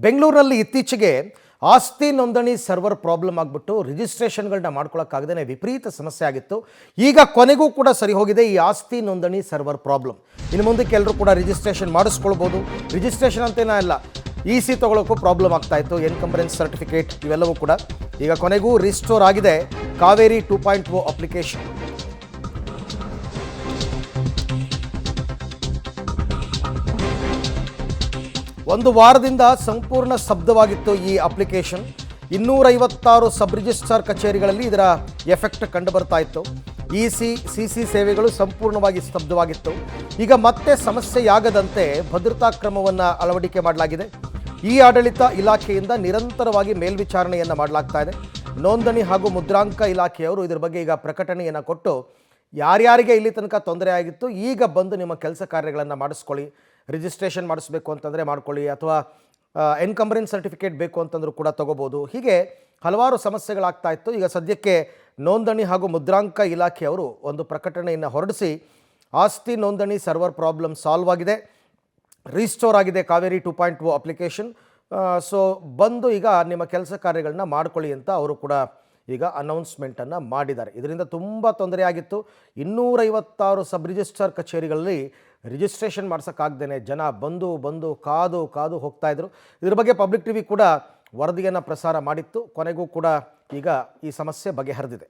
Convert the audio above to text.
ಬೆಂಗಳೂರಿನಲ್ಲಿ ಇತ್ತೀಚೆಗೆ ಆಸ್ತಿ ನೋಂದಣಿ ಸರ್ವರ್ ಪ್ರಾಬ್ಲಮ್ ಆಗಿಬಿಟ್ಟು ರಿಜಿಸ್ಟ್ರೇಷನ್ಗಳನ್ನ ಮಾಡ್ಕೊಳ್ಳೋಕ್ಕಾಗದೇ ವಿಪರೀತ ಸಮಸ್ಯೆ ಆಗಿತ್ತು. ಈಗ ಕೊನೆಗೂ ಕೂಡ ಸರಿ ಹೋಗಿದೆ ಈ ಆಸ್ತಿ ನೋಂದಣಿ ಸರ್ವರ್ ಪ್ರಾಬ್ಲಮ್. ಇನ್ನು ಮುಂದಕ್ಕೆ ಎಲ್ಲರೂ ಕೂಡ ರಿಜಿಸ್ಟ್ರೇಷನ್ ಮಾಡಿಸ್ಕೊಳ್ಬೋದು. ರಿಜಿಸ್ಟ್ರೇಷನ್ ಅಂತೇನೂ ಇಲ್ಲ, EC ತೊಗೊಳ್ಳೋಕ್ಕೂ ಪ್ರಾಬ್ಲಮ್ ಆಗ್ತಾ ಇತ್ತು, ಎನ್ಕಂಬರೆನ್ಸ್ ಸರ್ಟಿಫಿಕೇಟ್ ಇವೆಲ್ಲವೂ ಕೂಡ ಈಗ ಕೊನೆಗೂ ರಿಸ್ಟೋರ್ ಆಗಿದೆ ಕಾವೇರಿ 2.0 ಅಪ್ಲಿಕೇಶನ್. ಒಂದು ವಾರದಿಂದ ಸಂಪೂರ್ಣ ಸ್ತಬ್ಧವಾಗಿತ್ತು ಈ ಅಪ್ಲಿಕೇಶನ್. 256 ಸಬ್ ರಿಜಿಸ್ಟ್ರಾರ್ ಕಚೇರಿಗಳಲ್ಲಿ ಇದರ ಎಫೆಕ್ಟ್ ಕಂಡು ಬರ್ತಾ ಇತ್ತು. EC CC ಸೇವೆಗಳು ಸಂಪೂರ್ಣವಾಗಿ ಸ್ತಬ್ಧವಾಗಿತ್ತು. ಈಗ ಮತ್ತೆ ಸಮಸ್ಯೆಯಾಗದಂತೆ ಭದ್ರತಾ ಕ್ರಮವನ್ನು ಅಳವಡಿಕೆ ಮಾಡಲಾಗಿದೆ. ಈ ಆಡಳಿತ ಇಲಾಖೆಯಿಂದ ನಿರಂತರವಾಗಿ ಮೇಲ್ವಿಚಾರಣೆಯನ್ನು ಮಾಡಲಾಗ್ತಾ ಇದೆ. ನೋಂದಣಿ ಹಾಗೂ ಮುದ್ರಾಂಕ ಇಲಾಖೆಯವರು ಇದರ ಬಗ್ಗೆ ಈಗ ಪ್ರಕಟಣೆಯನ್ನು ಕೊಟ್ಟು ಯಾರ್ಯಾರಿಗೆ ಇಲ್ಲಿ ತನಕ ತೊಂದರೆ ಆಗಿತ್ತು ಈಗ ಬಂದು ನಿಮ್ಮ ಕೆಲಸ ಕಾರ್ಯಗಳನ್ನು ಮಾಡಿಸ್ಕೊಳ್ಳಿ, ರಿಜಿಸ್ಟ್ರೇಷನ್ ಮಾಡಿಸ್ಬೇಕು ಅಂತಂದರೆ ಮಾಡ್ಕೊಳ್ಳಿ, ಅಥವಾ ಎನ್ಕಂಬರೆನ್ಸ್ ಸರ್ಟಿಫಿಕೇಟ್ ಬೇಕು ಅಂತಂದರೂ ಕೂಡ ತೊಗೋಬೋದು. ಹೀಗೆ ಹಲವಾರು ಸಮಸ್ಯೆಗಳಾಗ್ತಾ ಇತ್ತು. ಈಗ ಸದ್ಯಕ್ಕೆ ನೋಂದಣಿ ಹಾಗೂ ಮುದ್ರಾಂಕ ಇಲಾಖೆಯವರು ಒಂದು ಪ್ರಕಟಣೆಯನ್ನು ಹೊರಡಿಸಿ ಆಸ್ತಿ ನೋಂದಣಿ ಸರ್ವರ್ ಪ್ರಾಬ್ಲಮ್ ಸಾಲ್ವ್ ಆಗಿದೆ, ರೀಸ್ಟೋರ್ ಆಗಿದೆ ಕಾವೇರಿ 2.0 ಅಪ್ಲಿಕೇಶನ್. ಸೊ ಬಂದು ಈಗ ನಿಮ್ಮ ಕೆಲಸ ಕಾರ್ಯಗಳನ್ನ ಮಾಡ್ಕೊಳ್ಳಿ ಅಂತ ಅವರು ಕೂಡ ಈಗ ಅನೌನ್ಸ್ಮೆಂಟನ್ನು ಮಾಡಿದ್ದಾರೆ. ಇದರಿಂದ ತುಂಬ ತೊಂದರೆ ಆಗಿತ್ತು. 256 ಸಬ್ ರಿಜಿಸ್ಟ್ರಾರ್ ಕಚೇರಿಗಳಲ್ಲಿ ರಿಜಿಸ್ಟ್ರೇಷನ್ ಮಾಡ್ಸೋಕ್ಕಾಗ್ದೇ ಜನ ಬಂದು ಕಾದು ಹೋಗ್ತಾಯಿದ್ರು. ಇದ್ರ ಬಗ್ಗೆ ಪಬ್ಲಿಕ್ ಟಿವಿ ಕೂಡ ವರದಿಯನ್ನು ಪ್ರಸಾರ ಮಾಡಿತ್ತು. ಕೊನೆಗೂ ಕೂಡ ಈಗ ಈ ಸಮಸ್ಯೆ ಬಗೆಹರಿದಿದೆ.